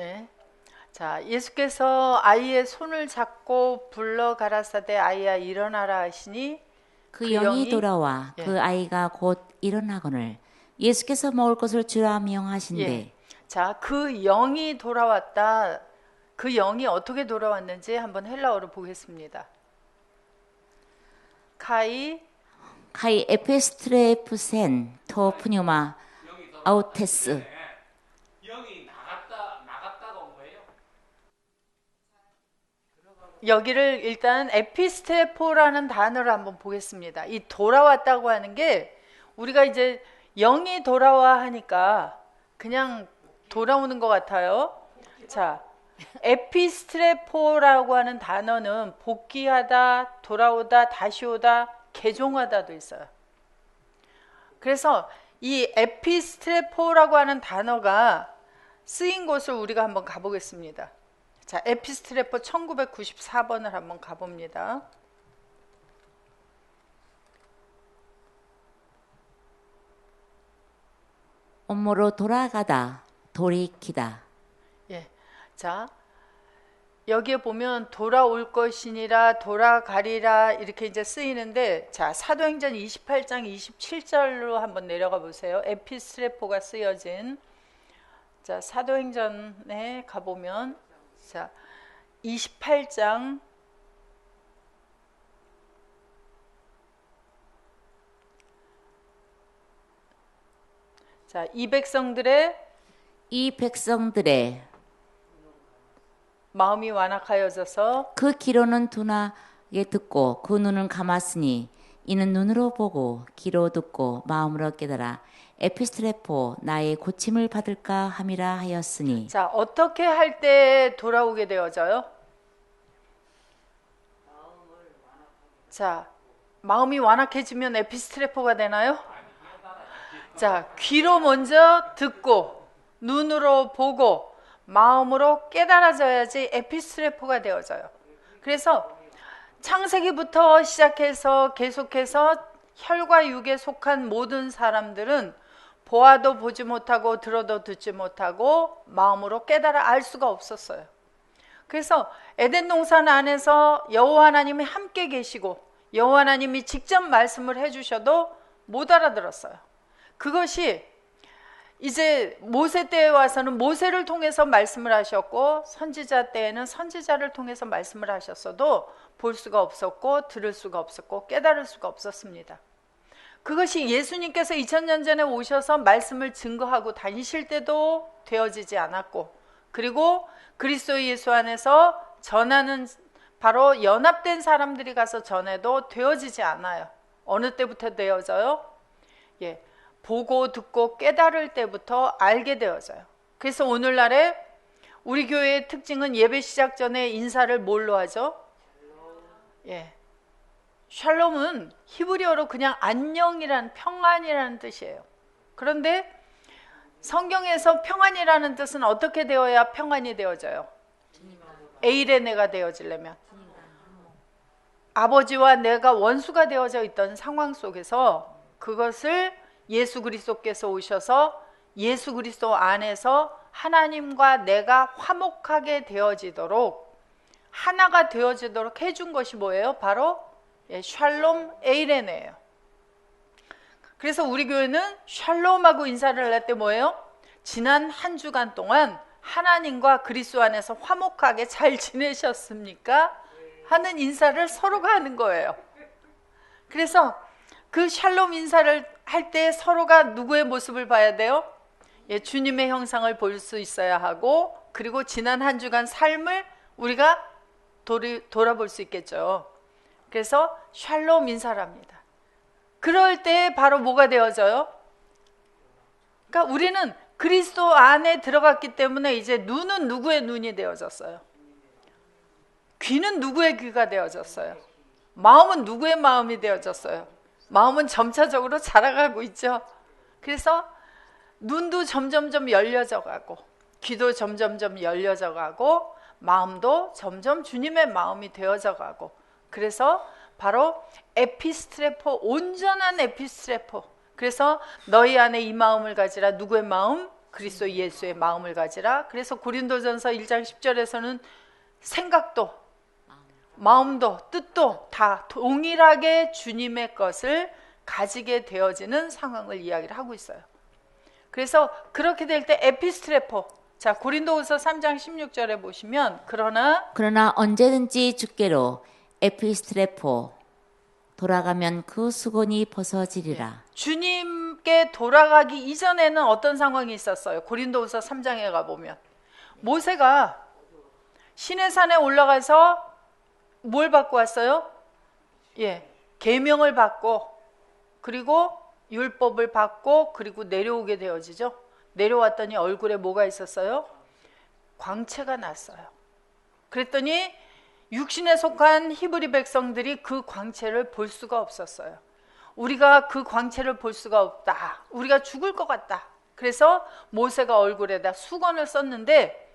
네. 자, 예수께서 아이의 손을 잡고 불러 가라사대 아이야 일어나라 하시니 그 그 영이 영이 돌아와 예. 그 아이가 곧 일어나거늘 예수께서 먹을 것을 주라 예. 명하신대. 자, 그 영이 돌아왔다. 그 영이 어떻게 돌아왔는지 한번 헬라어로 보겠습니다. 카이 카이 에페스트레프센 토 푸뉴마 아우테스. 영이 나갔다가 온 거예요? 여기를 일단 에피스테포라는 단어를 한번 보겠습니다. 이 돌아왔다고 하는 게 우리가 이제 영이 돌아와 하니까 그냥 돌아오는 것 같아요. 자, 에피스트레포라고 하는 단어는 복귀하다, 돌아오다, 다시 오다, 개종하다도 있어요. 그래서 이 에피스트레포라고 하는 단어가 쓰인 곳을 우리가 한번 가보겠습니다. 자, 에피스트레포 1994번을 한번 가봅니다. 온모로 돌아가다 돌이키다. 예. 자, 여기에 보면 돌아올 것이니라 돌아가리라 이렇게 이제 쓰이는데 자, 사도행전 28장 27절로 한번 내려가 보세요. 에피스트레포가 쓰여진 자, 사도행전에 가보면 자, 28장 자, 이 백성들의 이 백성들의 마음이 완악하여져서 그 귀로는 둔하게 듣고 그 눈은 감았으니 이는 눈으로 보고 귀로 듣고 마음으로 깨달아 에피스트레포 나의 고침을 받을까 함이라 하였으니. 자, 어떻게 할 때 돌아오게 되어져요? 자, 마음이 완악해지면 에피스트레포가 되나요? 자, 귀로 먼저 듣고 눈으로 보고 마음으로 깨달아져야지 에피스트레포가 되어져요. 그래서 창세기부터 시작해서 계속해서 혈과 육에 속한 모든 사람들은 보아도 보지 못하고 들어도 듣지 못하고 마음으로 깨달아 알 수가 없었어요. 그래서 에덴 동산 안에서 여호와 하나님이 함께 계시고 여호와 하나님이 직접 말씀을 해주셔도 못 알아들었어요. 그것이 이제 모세 때에 와서는 모세를 통해서 말씀을 하셨고 선지자 때에는 선지자를 통해서 말씀을 하셨어도 볼 수가 없었고 들을 수가 없었고 깨달을 수가 없었습니다. 그것이 예수님께서 2000년 전에 오셔서 말씀을 증거하고 다니실 때도 되어지지 않았고 그리고 그리스도 예수 안에서 전하는 바로 연합된 사람들이 가서 전해도 되어지지 않아요. 어느 때부터 되어져요? 예, 보고 듣고 깨달을 때부터 알게 되어져요. 그래서 오늘날에 우리 교회의 특징은 예배 시작 전에 인사를 뭘로 하죠? 예, 샬롬은 히브리어로 그냥 안녕이란 평안이라는 뜻이에요. 그런데 성경에서 평안이라는 뜻은 어떻게 되어야 평안이 되어져요? 에이레네가 되어지려면 아버지와 내가 원수가 되어져 있던 상황 속에서 그것을 예수 그리스도께서 오셔서 예수 그리스도 안에서 하나님과 내가 화목하게 되어지도록 하나가 되어지도록 해준 것이 뭐예요? 바로 샬롬 에이레네예요. 그래서 우리 교회는 샬롬하고 인사를 할 때 뭐예요? 지난 한 주간 동안 하나님과 그리스도 안에서 화목하게 잘 지내셨습니까? 하는 인사를 서로가 하는 거예요. 그래서 그 샬롬 인사를 할 때 서로가 누구의 모습을 봐야 돼요? 예, 주님의 형상을 볼 수 있어야 하고 그리고 지난 한 주간 삶을 우리가 돌아볼 수 있겠죠. 그래서 샬롬 인사를 합니다. 그럴 때 바로 뭐가 되어져요? 그러니까 우리는 그리스도 안에 들어갔기 때문에 이제 눈은 누구의 눈이 되어졌어요? 귀는 누구의 귀가 되어졌어요? 마음은 누구의 마음이 되어졌어요? 마음은 점차적으로 자라가고 있죠. 그래서 눈도 점점점 열려져 가고 귀도 점점점 열려져 가고 마음도 점점 주님의 마음이 되어져 가고 그래서 바로 에피스트레포, 온전한 에피스트레포. 그래서 너희 안에 이 마음을 가지라. 누구의 마음? 그리스도 예수의 마음을 가지라. 그래서 고린도전서 1장 10절에서는 생각도 마음도 뜻도 다 동일하게 주님의 것을 가지게 되어지는 상황을 이야기를 하고 있어요. 그래서 그렇게 될 때 에피스트레포, 자 고린도후서 3장 16절에 보시면 그러나 언제든지 주께로 에피스트레포 돌아가면 그 수건이 벗어지리라. 주님께 돌아가기 이전에는 어떤 상황이 있었어요? 고린도후서 3장에 가보면 모세가 시내산에 올라가서 뭘 받고 왔어요? 계명을 받고 그리고 율법을 받고 그리고 내려오게 되어지죠. 내려왔더니 얼굴에 뭐가 있었어요? 광채가 났어요. 그랬더니 육신에 속한 히브리 백성들이 그 광채를 볼 수가 없었어요. 우리가 그 광채를 볼 수가 없다. 우리가 죽을 것 같다. 그래서 모세가 얼굴에다 수건을 썼는데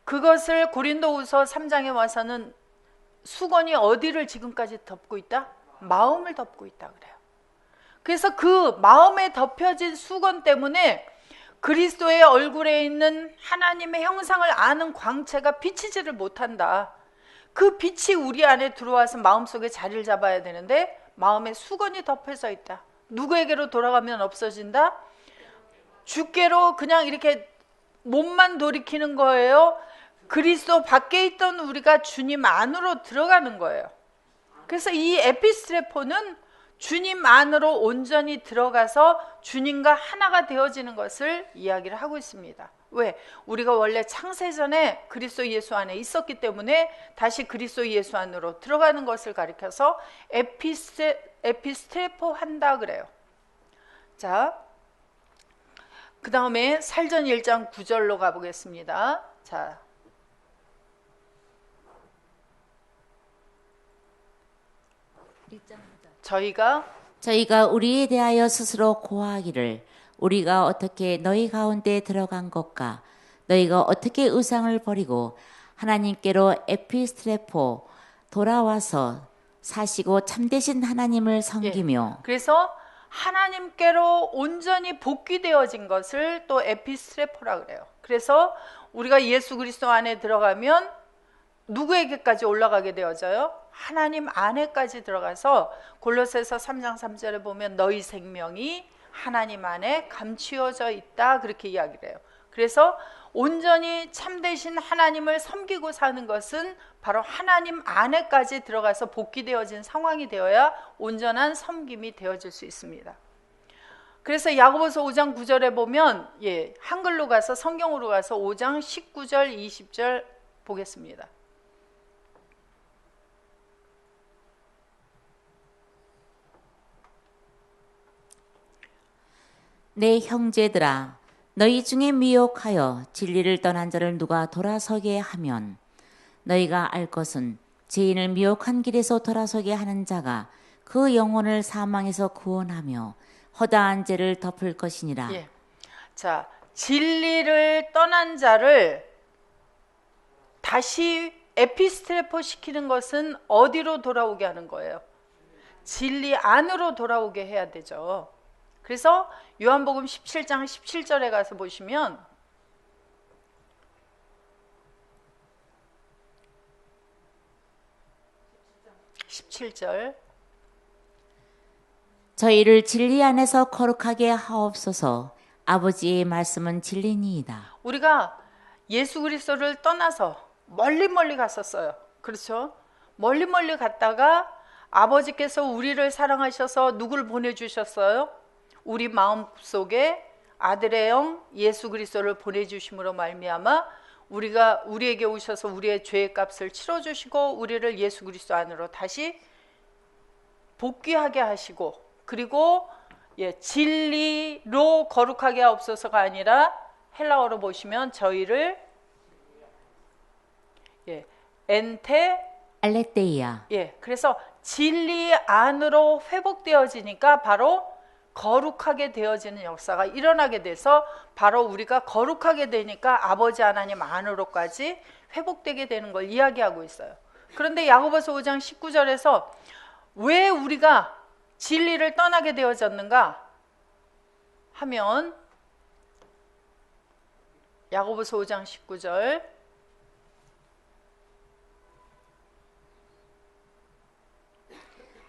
그것을 고린도후서 3장에 와서는 수건이 어디를 지금까지 덮고 있다? 마음을 덮고 있다 그래요. 그래서 그 마음에 덮여진 수건 때문에 그리스도의 얼굴에 있는 하나님의 형상을 아는 광채가 비치지를 못한다. 그 빛이 우리 안에 들어와서 마음속에 자리를 잡아야 되는데 마음에 수건이 덮여져 있다. 누구에게로 돌아가면 없어진다? 주께로 그냥 이렇게 몸만 돌이키는 거예요. 그리스도 밖에 있던 우리가 주님 안으로 들어가는 거예요. 그래서 이 에피스트레포는 주님 안으로 온전히 들어가서 주님과 하나가 되어지는 것을 이야기를 하고 있습니다. 왜? 우리가 원래 창세전에 그리스도 예수 안에 있었기 때문에 다시 그리스도 예수 안으로 들어가는 것을 가리켜서 에피스트레포 한다 그래요. 자, 그 다음에 살전 1장 9절로 가보겠습니다. 자, 저희가 우리에 대하여 스스로 고하기를 우리가 어떻게 너희 가운데 들어간 것과 너희가 어떻게 의상을 버리고 하나님께로 에피스트레포 돌아와서 사시고 참되신 하나님을 섬기며 그래서 하나님께로 온전히 복귀되어진 것을 또 에피스트레포라 그래요. 그래서 우리가 예수 그리스도 안에 들어가면 누구에게까지 올라가게 되어져요? 하나님 안에까지 들어가서 골로새서 3장 3절에 보면 너희 생명이 하나님 안에 감추어져 있다 그렇게 이야기를 해요. 그래서 온전히 참되신 하나님을 섬기고 사는 것은 바로 하나님 안에까지 들어가서 복귀되어진 상황이 되어야 온전한 섬김이 되어질 수 있습니다. 그래서 야고보서 5장 9절에 보면 한글로 가서 성경으로 가서 5장 19절 20절 보겠습니다. 내 형제들아 너희 중에 미혹하여 진리를 떠난 자를 누가 돌아서게 하면 너희가 알 것은 죄인을 미혹한 길에서 돌아서게 하는 자가 그 영혼을 사망에서 구원하며 허다한 죄를 덮을 것이니라. 자, 진리를 떠난 자를 다시 에피스트레포 시키는 것은 어디로 돌아오게 하는 거예요? 진리 안으로 돌아오게 해야 되죠. 그래서 요한복음 17장 17절에 가서 보시면 저희를 진리 안에서 거룩하게 하옵소서. 아버지의 말씀은 진리니이다. 우리가 예수 그리스도를 떠나서 멀리 갔었어요. 그렇죠? 멀리 갔다가 아버지께서 우리를 사랑하셔서 누구를 보내주셨어요? 우리 마음속에 아들의 영 예수 그리스도를 보내주심으로 말미암아 우리에게 오셔서 우리의 죄의 값을 치러주시고 우리를 예수 그리스도 안으로 다시 복귀하게 하시고 그리고 진리로 거룩하게 하옵소서가 아니라 헬라어로 보시면 저희를 엔테 알레테이아. 그래서 진리 안으로 회복되어지니까 바로 거룩하게 되어지는 역사가 일어나게 돼서 바로 우리가 거룩하게 되니까 아버지 하나님 안으로까지 회복되게 되는 걸 이야기하고 있어요. 그런데 야고보서 5장 19절에서 왜 우리가 진리를 떠나게 되어졌는가 하면 야고보서 5장 19절.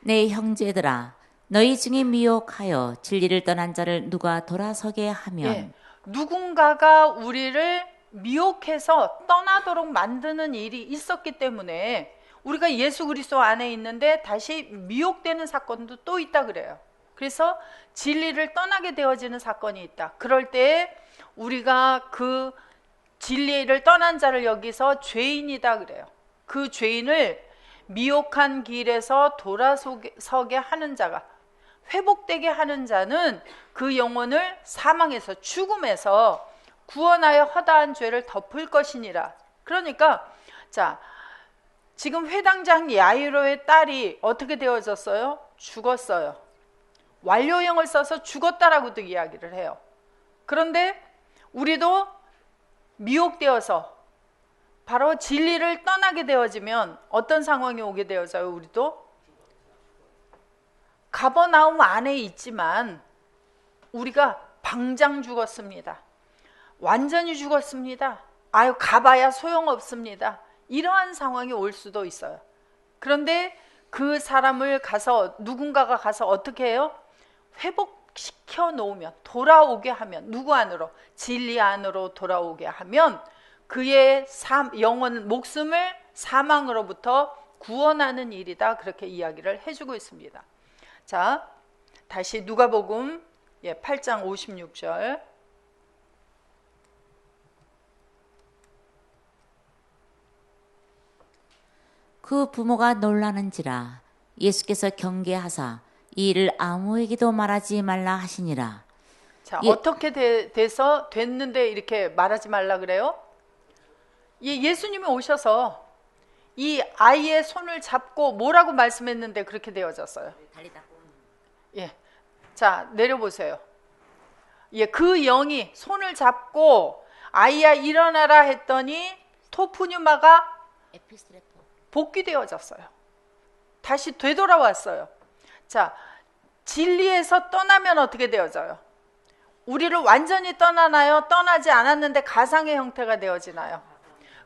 내 형제들아 너희 중에 미혹하여 진리를 떠난 자를 누가 돌아서게 하면 예, 누군가가 우리를 미혹해서 떠나도록 만드는 일이 있었기 때문에 우리가 예수 그리스도 안에 있는데 다시 미혹되는 사건도 또 있다 그래요. 그래서 진리를 떠나게 되어지는 사건이 있다. 그럴 때 우리가 그 진리를 떠난 자를 여기서 죄인이다 그래요. 그 죄인을 미혹한 길에서 돌아서게 하는 자가, 회복되게 하는 자는 그 영혼을 사망에서, 죽음에서 구원하여 허다한 죄를 덮을 것이니라. 그러니까 자, 지금 회당장 야이로의 딸이 어떻게 되어졌어요? 죽었어요. 완료형을 써서 죽었다라고도 이야기를 해요. 그런데 우리도 미혹되어서 바로 진리를 떠나게 되어지면 어떤 상황이 오게 되어져요? 우리도 가버나움 안에 있지만 우리가 방장 죽었습니다. 완전히 죽었습니다. 아유, 가봐야 소용없습니다. 이러한 상황이 올 수도 있어요. 그런데 그 사람을 가서 누군가가 가서 어떻게 해요? 회복시켜 놓으면, 돌아오게 하면, 누구 안으로? 진리 안으로 돌아오게 하면 그의 영혼, 목숨을 사망으로부터 구원하는 일이다. 그렇게 이야기를 해주고 있습니다. 자, 다시 누가복음 8장 56절. 그 부모가 놀라는지라 예수께서 경계하사 이 일을 아무에게도 말하지 말라 하시니라. 자, 어떻게 돼서 됐는데 이렇게 말하지 말라 그래요? 예수님이 오셔서 이 아이의 손을 잡고 뭐라고 말씀했는데 그렇게 되어졌어요. 예, 자, 내려보세요. 그 영이 손을 잡고 아이야 일어나라 했더니 토프뉴마가 복귀되어졌어요. 다시 되돌아왔어요. 자, 진리에서 떠나면 어떻게 되어져요? 우리를 완전히 떠나나요? 떠나지 않았는데 가상의 형태가 되어지나요?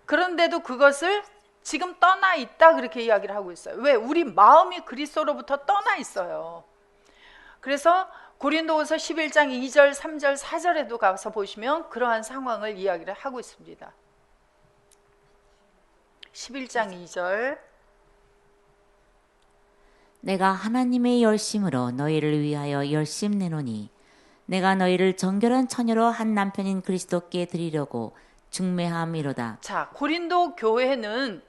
그런데도 그것을 지금 떠나 있다 그렇게 이야기를 하고 있어요. 왜? 우리 마음이 그리스도로부터 떠나 있어요. 그래서 고린도후서 11장 2절, 3절, 4절에도 가서 보시면 그러한 상황을 이야기를 하고 있습니다. 11장 2절. 내가 하나님의 열심으로 너희를 위하여 열심 내노니 내가 너희를 정결한 처녀로 한 남편인 그리스도께 드리려고 중매함이로다. 자, 고린도 교회는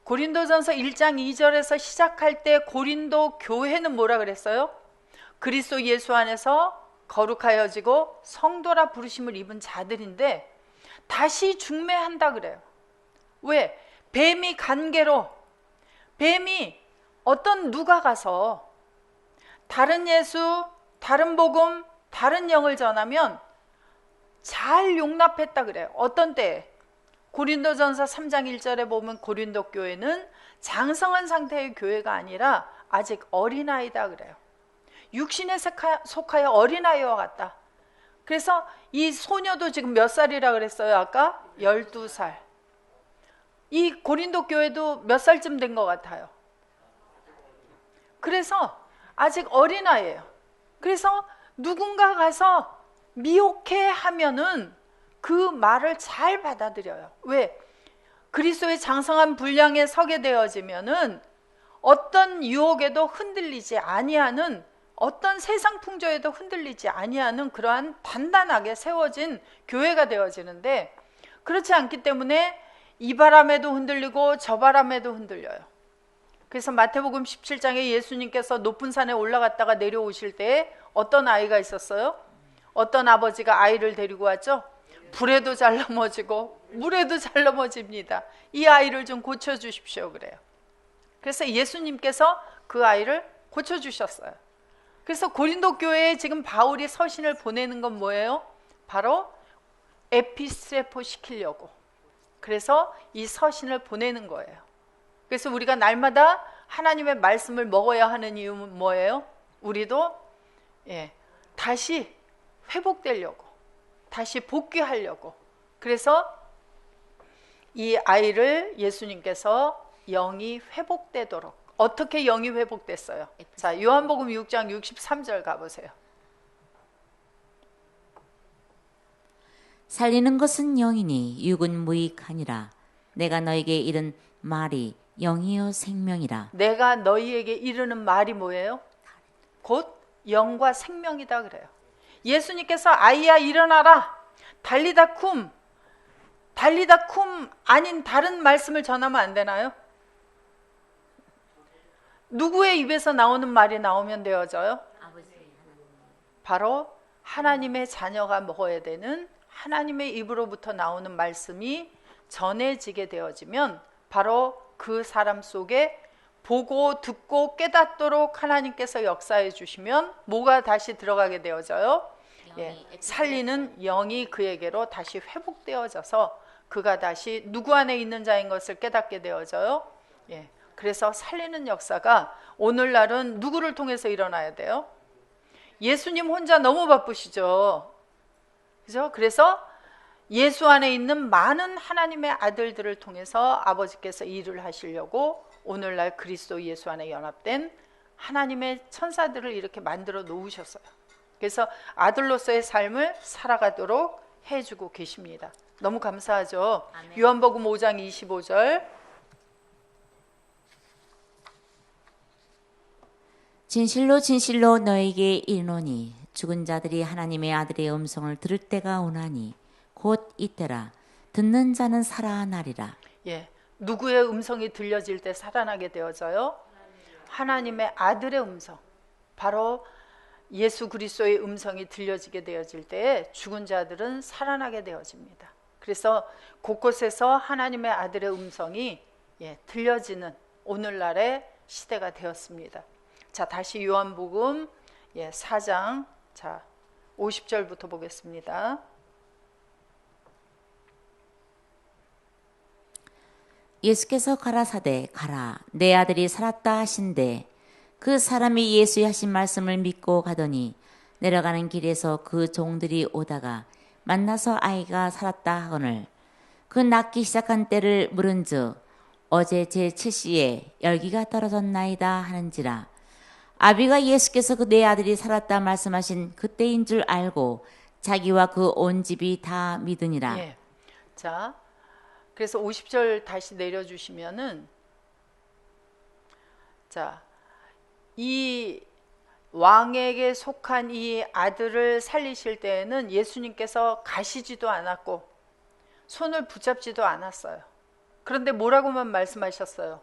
고린도전서 1장 2절에서 시작할 때 고린도 교회는 뭐라 그랬어요? 그리스도 예수 안에서 거룩하여지고 성도라 부르심을 입은 자들인데 다시 중매한다 그래요. 왜? 뱀이 간계로, 뱀이 어떤 누가 가서 다른 예수, 다른 복음, 다른 영을 전하면 잘 용납했다 그래요. 어떤 때에? 고린도전서 3장 1절에 보면 고린도 교회는 장성한 상태의 교회가 아니라 아직 어린아이다 그래요. 육신에 속하여 어린아이와 같다. 그래서 이 소녀도 지금 몇 살이라 그랬어요? 아까 12살. 이 고린도 교회도 몇 살쯤 된 것 같아요? 그래서 아직 어린아이예요. 그래서 누군가 가서 미혹해 하면은 그 말을 잘 받아들여요. 왜? 그리스도의 장성한 분량에 서게 되어지면은 어떤 유혹에도 흔들리지 아니하는, 어떤 세상 풍조에도 흔들리지 아니하는 그러한 단단하게 세워진 교회가 되어지는데, 그렇지 않기 때문에 이 바람에도 흔들리고 저 바람에도 흔들려요. 그래서 마태복음 17장에 예수님께서 높은 산에 올라갔다가 내려오실 때 어떤 아이가 있었어요? 어떤 아버지가 아이를 데리고 왔죠? 불에도 잘 넘어지고 물에도 잘 넘어집니다. 이 아이를 좀 고쳐주십시오 그래요. 그래서 예수님께서 그 아이를 고쳐주셨어요. 그래서 고린도 교회에 지금 바울이 서신을 보내는 건 뭐예요? 바로 에피스트레포 시키려고. 그래서 이 서신을 보내는 거예요. 그래서 우리가 날마다 하나님의 말씀을 먹어야 하는 이유는 뭐예요? 우리도 다시 회복되려고, 다시 복귀하려고, 그래서 이 아이를 예수님께서 영이 회복되도록, 어떻게 영이 회복됐어요? 자, 요한복음 6장 63절 가보세요. 살리는 것은 영이니 육은 무익하니라. 내가 너에게 이른 말이 영이요 생명이라. 내가 너희에게 이르는 말이 뭐예요? 곧 영과 생명이다 그래요. 예수님께서 아이야 일어나라, 달리다 쿰 아닌 다른 말씀을 전하면 안 되나요? 누구의 입에서 나오는 말이 나오면 되어져요? 바로 하나님의 자녀가 먹어야 되는 하나님의 입으로부터 나오는 말씀이 전해지게 되어지면 바로 그 사람 속에 보고 듣고 깨닫도록 하나님께서 역사해 주시면 뭐가 다시 들어가게 되어져요? 살리는 영이 그에게로 다시 회복되어져서 그가 다시 누구 안에 있는 자인 것을 깨닫게 되어져요. 그래서 살리는 역사가 오늘날은 누구를 통해서 일어나야 돼요? 예수님 혼자 너무 바쁘시죠. 그죠? 그래서 예수 안에 있는 많은 하나님의 아들들을 통해서 아버지께서 일을 하시려고 오늘날 그리스도 예수 안에 연합된 하나님의 천사들을 이렇게 만들어 놓으셨어요. 그래서 아들로서의 삶을 살아가도록 해주고 계십니다. 너무 감사하죠. 아멘. 요한복음 5장 25절. 진실로 진실로 너에게 이르노니 죽은 자들이 하나님의 아들의 음성을 들을 때가 오나니 곧 이때라. 듣는 자는 살아나리라. 누구의 음성이 들려질 때 살아나게 되어져요? 하나님의 아들의 음성, 바로 예수 그리스도의 음성이 들려지게 되어질 때에 죽은 자들은 살아나게 되어집니다. 그래서 곳곳에서 하나님의 아들의 음성이 들려지는 오늘날의 시대가 되었습니다. 자, 다시 요한복음 4장 50절부터 보겠습니다. 예수께서 가라사대 가라 내 아들이 살았다 하신대 그 사람이 예수의 하신 말씀을 믿고 가더니 내려가는 길에서 그 종들이 오다가 만나서 아이가 살았다 하거늘 그 낫기 시작한 때를 물은즉 어제 제7시에 열기가 떨어졌나이다 하는지라. 아비가 예수께서 그 내 아들이 살았다 말씀하신 그때인 줄 알고 자기와 그 온 집이 다 믿으니라. 자, 그래서 50절 다시 내려주시면은, 자, 이 왕에게 속한 이 아들을 살리실 때에는 예수님께서 가시지도 않았고 손을 붙잡지도 않았어요. 그런데 뭐라고만 말씀하셨어요?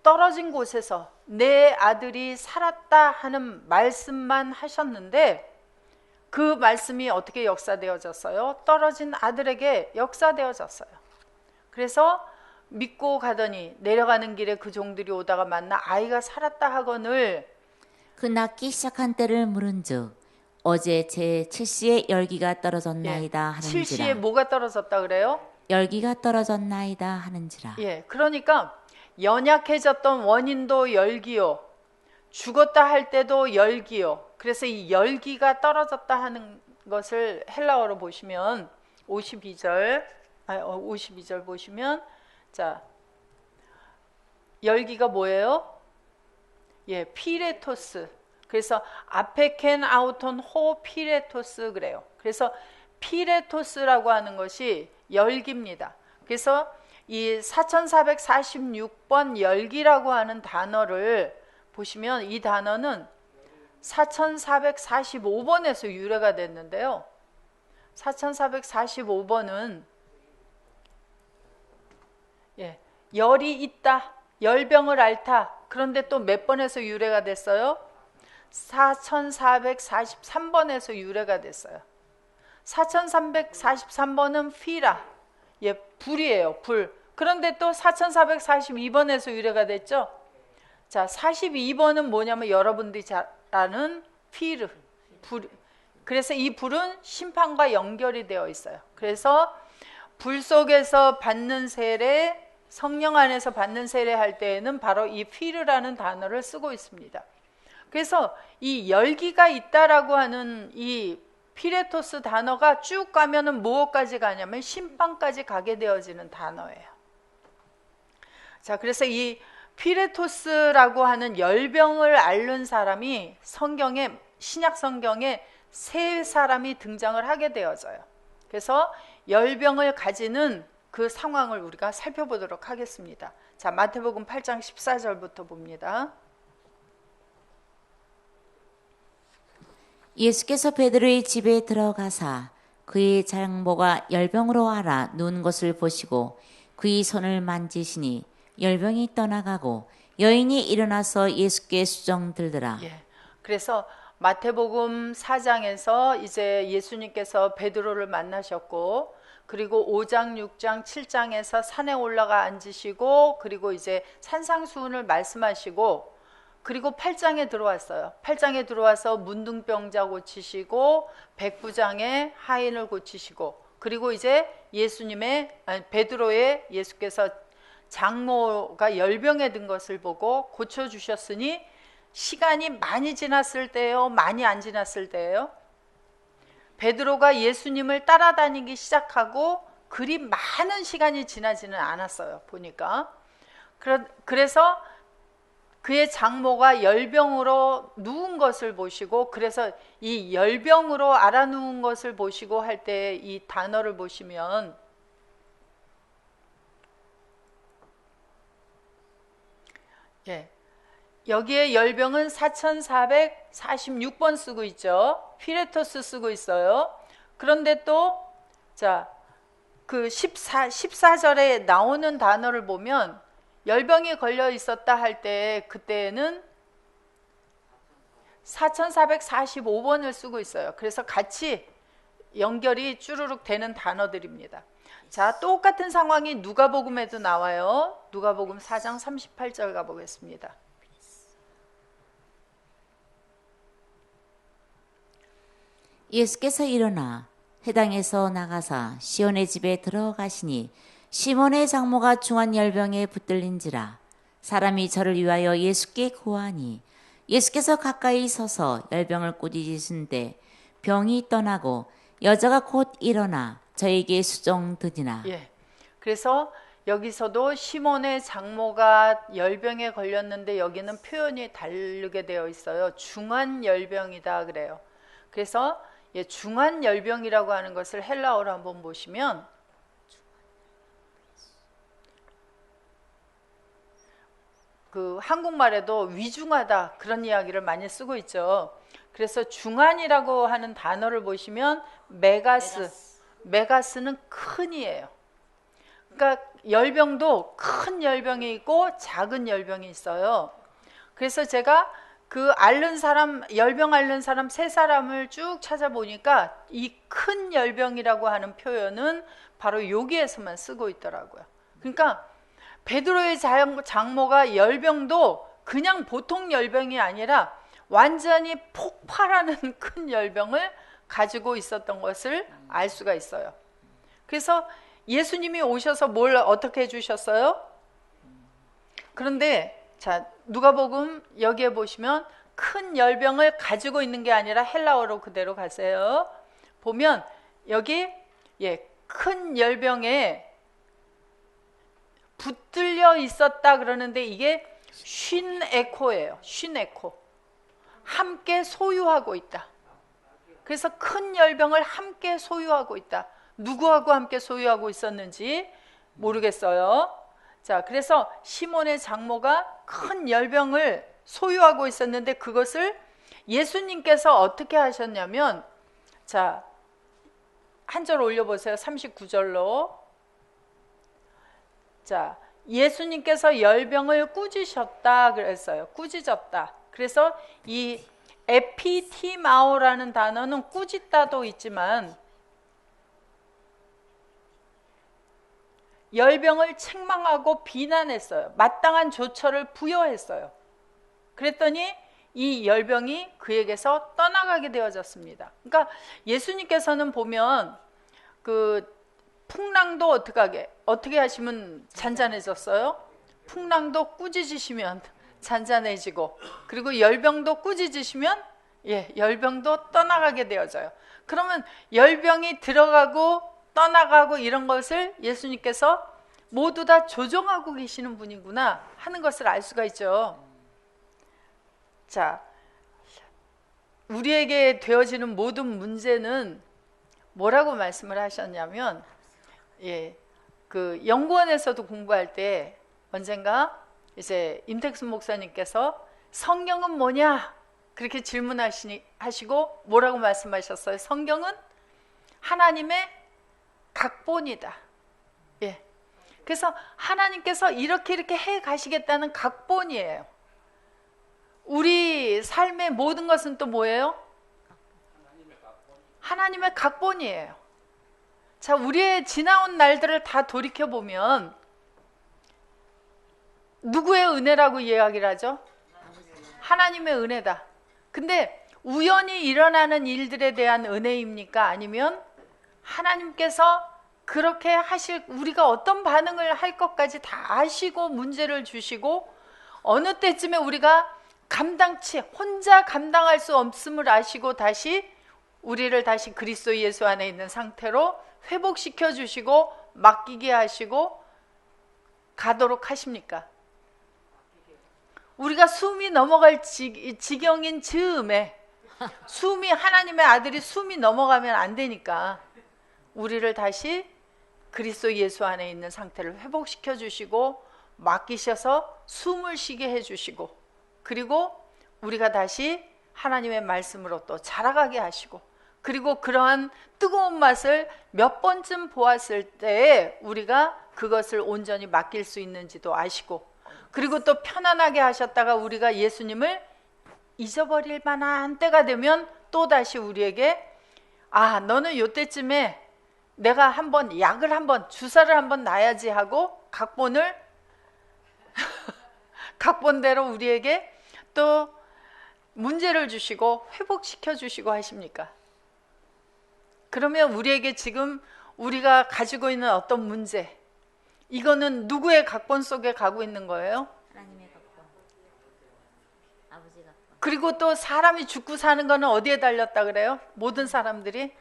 떨어진 곳에서 내 아들이 살았다 하는 말씀만 하셨는데 그 말씀이 어떻게 역사되어졌어요? 떨어진 아들에게 역사되어졌어요. 그래서 믿고 가더니 내려가는 길에 그 종들이 오다가 만나 아이가 살았다 하거늘 그 낫기 시작한 때를 물은즉 어제 제7시에 열기가 떨어졌나이다 하는지라. 7시에 뭐가 떨어졌다 그래요? 열기가 떨어졌나이다 하는지라. 그러니까 연약해졌던 원인도 열기요, 죽었다 할 때도 열기요. 그래서 이 열기가 떨어졌다 하는 것을 헬라어로 보시면 52절 보시면, 자, 열기가 뭐예요? 피레토스. 그래서 아페켄 아우톤 호 피레토스 그래요. 그래서 피레토스라고 하는 것이 열기입니다. 그래서 이 4446번 열기라고 하는 단어를 보시면 이 단어는 4445번에서 유래가 됐는데요. 4445번은 열이 있다, 열병을 앓다. 그런데 또 몇 번에서 유래가 됐어요? 4443번에서 유래가 됐어요. 4343번은 피라, 불이에요, 불. 그런데 또 4442번에서 유래가 됐죠. 자, 42번은 뭐냐면 여러분들이 잘 아는 피르, 불. 그래서 이 불은 심판과 연결이 되어 있어요. 그래서 불 속에서 받는 세례, 성령 안에서 받는 세례할 때에는 바로 이 피르라는 단어를 쓰고 있습니다. 그래서 이 열기가 있다라고 하는 이 피레토스 단어가 쭉 가면은 무엇까지 가냐면 심판까지 가게 되어지는 단어예요. 자, 그래서 이 피레토스라고 하는 열병을 앓는 사람이 성경에, 신약 성경에 세 사람이 등장을 하게 되어져요. 그래서 열병을 가지는 그 상황을 우리가 살펴보도록 하겠습니다. 자, 마태복음 8장 14절부터 봅니다. 예수께서 베드로의 집에 들어가사 그의 장모가 열병으로 앓아 누운 것을 보시고 그의 손을 만지시니 열병이 떠나가고 여인이 일어나서 예수께 수정들더라. 예. 그래서 마태복음 4장에서 이제 예수님께서 베드로를 만나셨고, 그리고 5장, 6장, 7장에서 산에 올라가 앉으시고, 그리고 이제 산상수훈을 말씀하시고, 그리고 8장에 들어왔어요. 8장에 들어와서 문둥병자 고치시고, 백부장의 하인을 고치시고, 그리고 이제 베드로의 예수께서 장모가 열병에 든 것을 보고 고쳐주셨으니, 시간이 많이 지났을 때예요, 많이 안 지났을 때예요? 베드로가 예수님을 따라다니기 시작하고 그리 많은 시간이 지나지는 않았어요, 보니까. 그래서 그의 장모가 열병으로 누운 것을 보시고, 그래서 이 열병으로 앓아누운 것을 보시고 할 때 이 단어를 보시면, 예, 여기에 열병은 4446번 쓰고 있죠. 피레토스 쓰고 있어요. 그런데 또, 자, 그 14절에 나오는 단어를 보면, 열병이 걸려 있었다 할 때, 그때는 4445번을 쓰고 있어요. 그래서 같이 연결이 쭈루룩 되는 단어들입니다. 자, 똑같은 상황이 누가복음에도 나와요. 누가복음 4장 38절 가보겠습니다. 예수께서 일어나 회당에서 나가사 시온의 집에 들어가시니 시몬의 장모가 중한 열병에 붙들린지라. 사람이 저를 위하여 예수께 구하니 예수께서 가까이 서서 열병을 꾸짖으신데 병이 떠나고 여자가 곧 일어나 저에게 수종드니라. 예. 그래서 여기서도 시몬의 장모가 열병에 걸렸는데 여기는 표현이 다르게 되어 있어요. 중한 열병이다 그래요. 그래서 중한 열병이라고 하는 것을 헬라어로 한번 보시면 그 한국말에도 위중하다 그런 이야기를 많이 쓰고 있죠. 그래서 중한이라고 하는 단어를 보시면 메가스는 큰이에요. 그러니까 열병도 큰 열병이 있고 작은 열병이 있어요. 그래서 제가 그 열병 앓는 사람 세 사람을 쭉 찾아보니까 이 큰 열병이라고 하는 표현은 바로 여기에서만 쓰고 있더라고요. 그러니까 베드로의 장모가 열병도 그냥 보통 열병이 아니라 완전히 폭발하는 큰 열병을 가지고 있었던 것을 알 수가 있어요. 그래서 예수님이 오셔서 뭘 어떻게 해주셨어요? 그런데 자, 누가복음 여기에 보시면 큰 열병을 가지고 있는 게 아니라 헬라어로 그대로 가세요. 보면 여기 큰 열병에 붙들려 있었다 그러는데 이게 쉰에코예요. 쉰에코. 함께 소유하고 있다. 그래서 큰 열병을 함께 소유하고 있다. 누구하고 함께 소유하고 있었는지 모르겠어요. 자, 그래서 시몬의 장모가 큰 열병을 소유하고 있었는데 그것을 예수님께서 어떻게 하셨냐면, 자, 한 절 올려보세요. 39절로. 자, 예수님께서 열병을 꾸짖으셨다 그랬어요. 꾸짖었다. 그래서 이 에피티마오라는 단어는 꾸짖다도 있지만 열병을 책망하고 비난했어요. 마땅한 조처를 부여했어요. 그랬더니 이 열병이 그에게서 떠나가게 되어졌습니다. 그러니까 예수님께서는 보면 그 풍랑도 어떻게 하시면 잔잔해졌어요? 풍랑도 꾸짖으시면 잔잔해지고, 그리고 열병도 꾸짖으시면 예, 열병도 떠나가게 되어져요. 그러면 열병이 들어가고 떠나가고 이런 것을 예수님께서 모두 다 조종하고 계시는 분이구나 하는 것을 알 수가 있죠. 자, 우리에게 되어지는 모든 문제는 뭐라고 말씀을 하셨냐면, 예, 그 연구원에서도 공부할 때 언젠가 이제 임택순 목사님께서 성경은 뭐냐 그렇게 질문하시고 뭐라고 말씀하셨어요? 성경은 하나님의 각본이다. 예. 그래서 하나님께서 이렇게 해 가시겠다는 각본이에요. 우리 삶의 모든 것은 또 뭐예요? 하나님의 각본이에요. 자, 우리의 지나온 날들을 다 돌이켜보면 누구의 은혜라고 이야기를 하죠? 하나님의 은혜다. 근데 우연히 일어나는 일들에 대한 은혜입니까? 아니면 하나님께서 그렇게 하실, 우리가 어떤 반응을 할 것까지 다 아시고 문제를 주시고 어느 때쯤에 우리가 혼자 감당할 수 없음을 아시고 다시 우리를 다시 그리스도 예수 안에 있는 상태로 회복시켜 주시고 맡기게 하시고 가도록 하십니까? 우리가 숨이 넘어갈 지경인 즈음에 하나님의 아들이 숨이 넘어가면 안 되니까 우리를 다시 그리스도 예수 안에 있는 상태를 회복시켜 주시고 맡기셔서 숨을 쉬게 해 주시고, 그리고 우리가 다시 하나님의 말씀으로 또 자라가게 하시고, 그리고 그러한 뜨거운 맛을 몇 번쯤 보았을 때에 우리가 그것을 온전히 맡길 수 있는지도 아시고, 그리고 또 편안하게 하셨다가 우리가 예수님을 잊어버릴 만한 때가 되면 또다시 우리에게 너는 요때쯤에 내가 한번 주사를 한번 놔야지 하고 각본대로 우리에게 또 문제를 주시고 회복시켜 주시고 하십니까? 그러면 우리에게 지금 우리가 가지고 있는 어떤 문제, 이거는 누구의 각본 속에 가고 있는 거예요? 하나님의 각본, 아버지 각본. 그리고 또 사람이 죽고 사는 거는 어디에 달렸다 그래요? 모든 사람들이?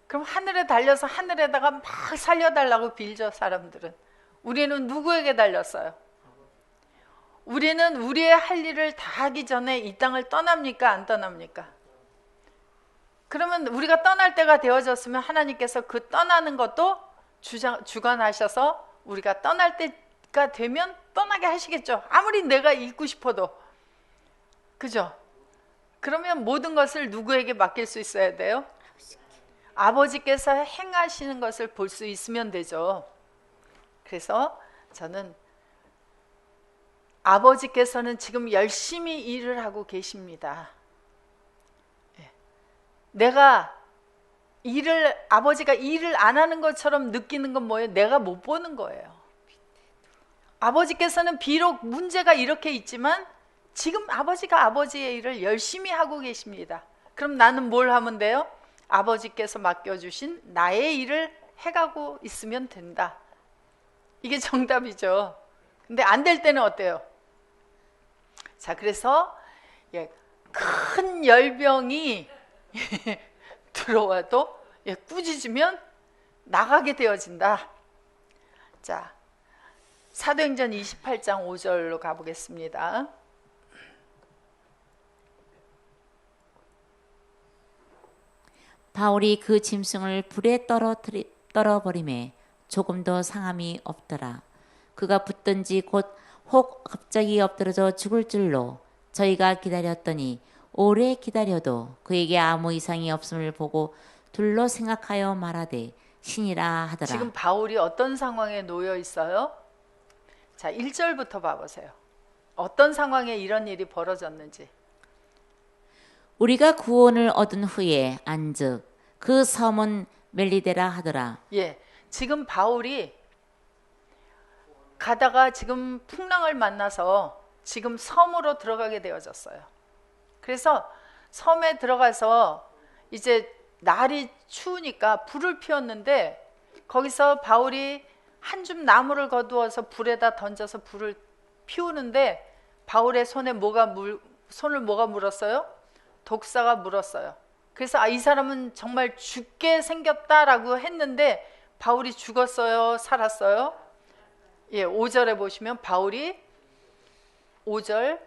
그럼 하늘에 달려서 하늘에다가 막 살려달라고 빌죠, 사람들은. 우리는 누구에게 달렸어요? 우리는 우리의 할 일을 다 하기 전에 이 땅을 떠납니까? 안 떠납니까? 그러면 우리가 떠날 때가 되어졌으면 하나님께서 그 떠나는 것도 주관하셔서 우리가 떠날 때가 되면 떠나게 하시겠죠. 아무리 내가 있고 싶어도. 그죠? 그러면 모든 것을 누구에게 맡길 수 있어야 돼요? 아버지께서 행하시는 것을 볼 수 있으면 되죠. 그래서 저는 아버지께서는 지금 열심히 일을 하고 계십니다. 내가 아버지가 일을 안 하는 것처럼 느끼는 건 뭐예요? 내가 못 보는 거예요. 아버지께서는 비록 문제가 이렇게 있지만 지금 아버지가 아버지의 일을 열심히 하고 계십니다. 그럼 나는 뭘 하면 돼요? 아버지께서 맡겨주신 나의 일을 해가고 있으면 된다. 이게 정답이죠. 근데 안 될 때는 어때요? 자, 그래서 큰 열병이 들어와도 꾸짖으면 나가게 되어진다. 자, 사도행전 28장 5절로 가보겠습니다. 바울이 그 짐승을 불에 떨어버림에 조금도 상함이 없더라. 그가 붙든지 곧 혹 갑자기 엎드러져 죽을 줄로 저희가 기다렸더니 오래 기다려도 그에게 아무 이상이 없음을 보고 둘러 생각하여 말하되 신이라 하더라. 지금 바울이 어떤 상황에 놓여 있어요? 자, 1절부터 봐보세요. 어떤 상황에 이런 일이 벌어졌는지. 우리가 구원을 얻은 후에 안즉 그 섬은 멜리데라 하더라. 예, 지금 바울이 가다가 지금 풍랑을 만나서 지금 섬으로 들어가게 되어졌어요. 그래서 섬에 들어가서 이제 날이 추우니까 불을 피웠는데 거기서 바울이 한 줌 나무를 거두어서 불에다 던져서 불을 피우는데 바울의 손을 뭐가 물었어요? 독사가 물었어요. 그래서 이 사람은 정말 죽게 생겼다라고 했는데 바울이 죽었어요? 살았어요? 예, 5절에 보시면 바울이 5절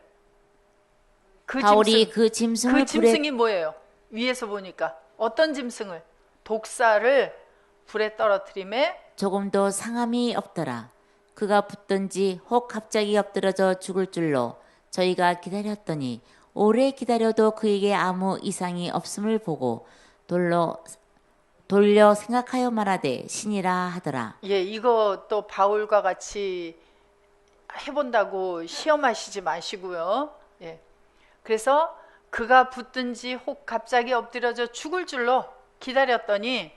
바울이 그 짐승을 그 짐승이 뭐예요? 위에서 보니까 어떤 짐승을? 독사를 불에 떨어뜨림에 조금도 상함이 없더라. 그가 붙든지 혹 갑자기 엎드러져 죽을 줄로 저희가 기다렸더니 오래 기다려도 그에게 아무 이상이 없음을 보고 돌려 생각하여 말하되 신이라 하더라. 예, 이거 또 바울과 같이 해본다고 시험하시지 마시고요. 예. 그래서 그가 붙든지 혹 갑자기 엎드려져 죽을 줄로 기다렸더니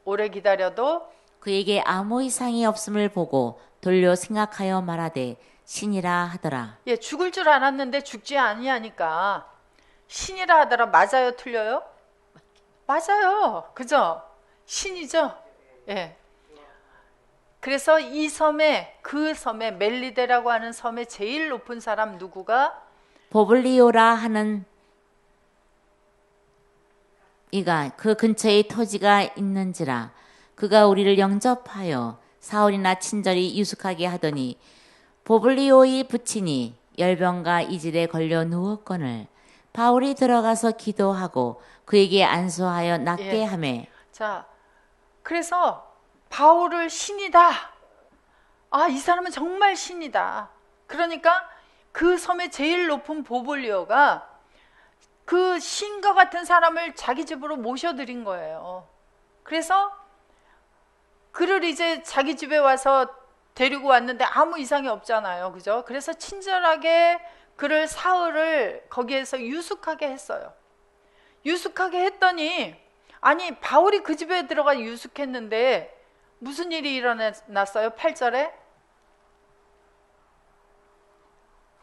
오래 기다려도 그에게 아무 이상이 없음을 보고 돌려 생각하여 말하되 신이라 하더라. 예, 죽을 줄 알았는데 죽지 아니하니까 신이라 하더라. 맞아요, 틀려요? 맞아요. 그죠? 신이죠? 예. 그래서 이 섬에, 그 섬에 멜리데라고 하는 섬에 제일 높은 사람 누구가? 보블리오라 하는 이가 그 근처에 토지가 있는지라 그가 우리를 영접하여 사흘이나 친절히 유숙하게 하더니 보블리오의 부친이 열병과 이질에 걸려 누웠거늘 바울이 들어가서 기도하고 그에게 안수하여 낫게 예. 하매. 자, 그래서 바울을 신이다. 아, 이 사람은 정말 신이다. 그러니까 그 섬의 제일 높은 보블리오가 그 신과 같은 사람을 자기 집으로 모셔들인 거예요. 그래서 그를 이제 자기 집에 와서 데리고 왔는데 아무 이상이 없잖아요. 그죠? 그래서 친절하게 그를 사흘을 거기에서 유숙하게 했어요. 유숙하게 했더니 아니 바울이 그 집에 들어가 유숙했는데 무슨 일이 일어났어요? 8절에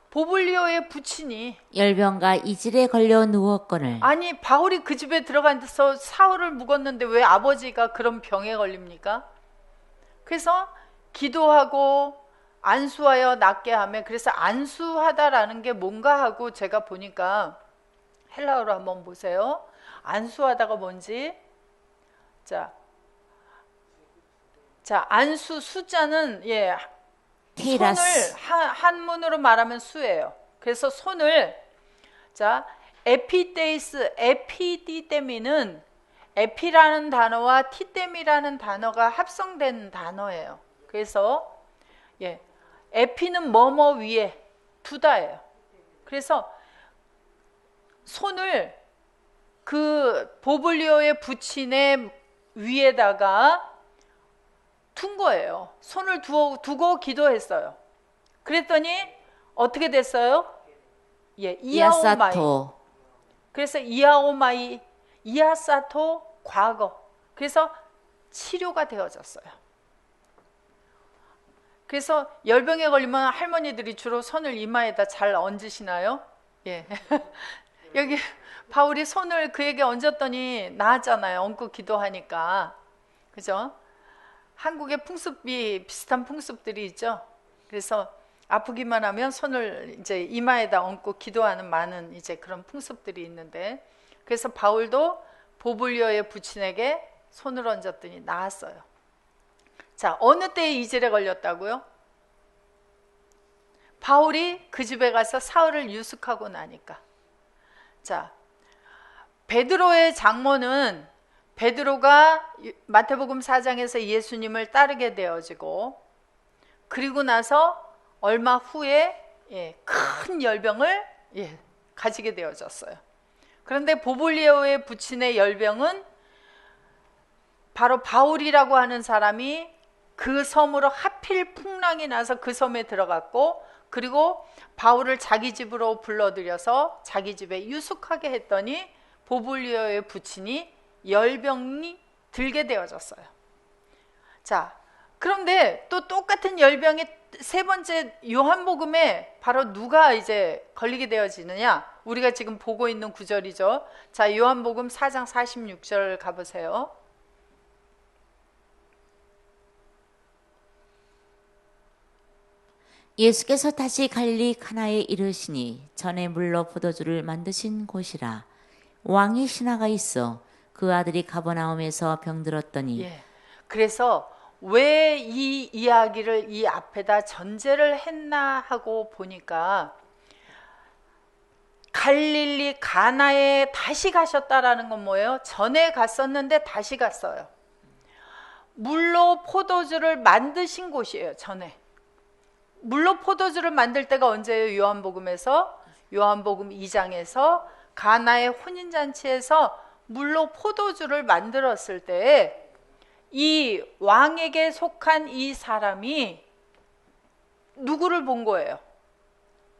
보블리오의 부친이 열병과 이질에 걸려 누웠거늘. 아니 바울이 그 집에 들어가서 사흘을 묵었는데 왜 아버지가 그런 병에 걸립니까? 그래서 기도하고 안수하여 낫게 하며 그래서 안수하다라는 게 뭔가 하고 제가 보니까 헬라어로 한번 보세요. 안수하다가 뭔지 자 안수 숫자는 예 테라스. 손을 한문으로 말하면 수예요. 그래서 손을 자 에피데이스 에피디데미는 에피라는 단어와 티데미라는 단어가 합성된 단어예요. 그래서 예 에피는 뭐뭐 위에 두다예요. 그래서 손을 그 보블리오의 부친의 위에다가 둔 거예요. 손을 두고 기도했어요. 그랬더니 어떻게 됐어요? 예, 이아오마이. 야사토. 그래서 이아오마이, 이아사토 과거. 그래서 치료가 되어졌어요. 그래서 열병에 걸리면 할머니들이 주로 손을 이마에다 잘 얹으시나요? 예. 여기 바울이 손을 그에게 얹었더니 나았잖아요. 얹고 기도하니까. 그죠? 한국의 풍습이 비슷한 풍습들이 있죠. 그래서 아프기만 하면 손을 이제 이마에다 얹고 기도하는 많은 이제 그런 풍습들이 있는데 그래서 바울도 보블리오의 부친에게 손을 얹었더니 나았어요. 자, 어느 때에 이질에 걸렸다고요? 바울이 그 집에 가서 사흘을 유숙하고 나니까. 자, 베드로의 장모는 베드로가 마태복음 4장에서 예수님을 따르게 되어지고 그리고 나서 얼마 후에 큰 열병을 가지게 되어졌어요. 그런데 보블리오의 부친의 열병은 바로 바울이라고 하는 사람이 그 섬으로 하필 풍랑이 나서 그 섬에 들어갔고 그리고 바울을 자기 집으로 불러들여서 자기 집에 유숙하게 했더니 보블리오의 부친이 열병이 들게 되어졌어요. 자, 그런데 또 똑같은 열병의 세 번째 요한복음에 바로 누가 이제 걸리게 되어지느냐? 우리가 지금 보고 있는 구절이죠. 자, 요한복음 4장 46절 가보세요. 예수께서 다시 갈릴리 가나에 이르시니 전에 물로 포도주를 만드신 곳이라. 왕이 신하가 있어 그 아들이 가버나움에서 병들었더니 예. 그래서 왜 이 이야기를 이 앞에다 전제를 했나 하고 보니까 갈릴리 가나에 다시 가셨다라는 건 뭐예요? 전에 갔었는데 다시 갔어요. 물로 포도주를 만드신 곳이에요. 전에. 물로 포도주를 만들 때가 언제예요? 요한복음에서, 요한복음 2장에서 가나의 혼인잔치에서 물로 포도주를 만들었을 때 이 왕에게 속한 이 사람이 누구를 본 거예요?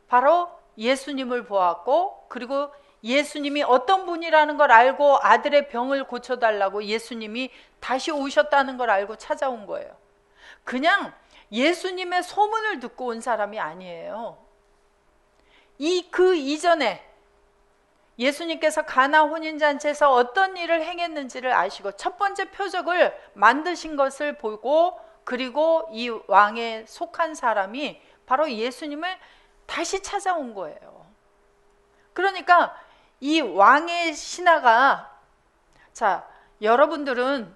바로 예수님을 보았고, 그리고 예수님이 어떤 분이라는 걸 알고 아들의 병을 고쳐달라고 예수님이 다시 오셨다는 걸 알고 찾아온 거예요. 그냥 예수님의 소문을 듣고 온 사람이 아니에요. 그 이전에 예수님께서 가나 혼인잔치에서 어떤 일을 행했는지를 아시고 첫 번째 표적을 만드신 것을 보고, 그리고 이 왕에 속한 사람이 바로 예수님을 다시 찾아온 거예요. 그러니까 이 왕의 신하가, 자, 여러분들은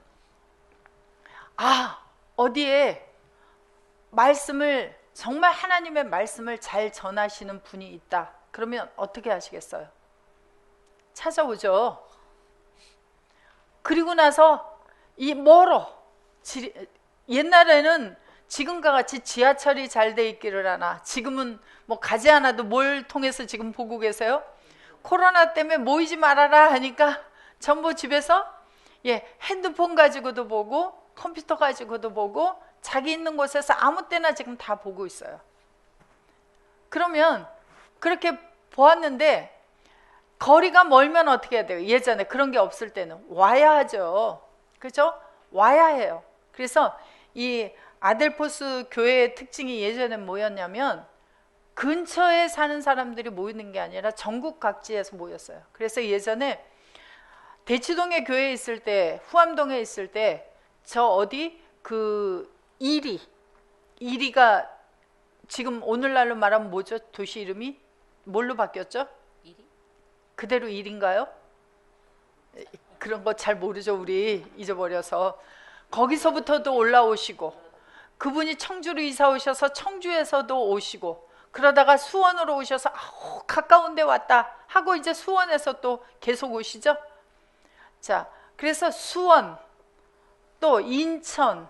어디에 말씀을, 정말 하나님의 말씀을 잘 전하시는 분이 있다. 그러면 어떻게 하시겠어요? 찾아오죠. 그리고 나서 이 멀어. 옛날에는 지금과 같이 지하철이 잘 돼 있기를 하나, 지금은 뭐 가지 않아도 뭘 통해서 지금 보고 계세요? 코로나 때문에 모이지 말아라 하니까 전부 집에서 핸드폰 가지고도 보고 컴퓨터 가지고도 보고 자기 있는 곳에서 아무 때나 지금 다 보고 있어요. 그러면 그렇게 보았는데 거리가 멀면 어떻게 해야 돼요? 예전에 그런 게 없을 때는 와야 하죠. 그렇죠? 와야 해요. 그래서 이 아델포스 교회의 특징이 예전엔 뭐였냐면 근처에 사는 사람들이 모이는 게 아니라 전국 각지에서 모였어요. 그래서 예전에 대치동에 교회에 있을 때, 후암동에 있을 때 저 어디 그 이리가 지금 오늘날로 말하면 뭐죠? 도시 이름이 뭘로 바뀌었죠? 그대로 일인가요? 그런 거 잘 모르죠. 우리 잊어버려서. 거기서부터도 올라오시고, 그분이 청주로 이사 오셔서 청주에서도 오시고, 그러다가 수원으로 오셔서 가까운 데 왔다 하고 이제 수원에서 또 계속 오시죠. 자, 그래서 수원, 또 인천,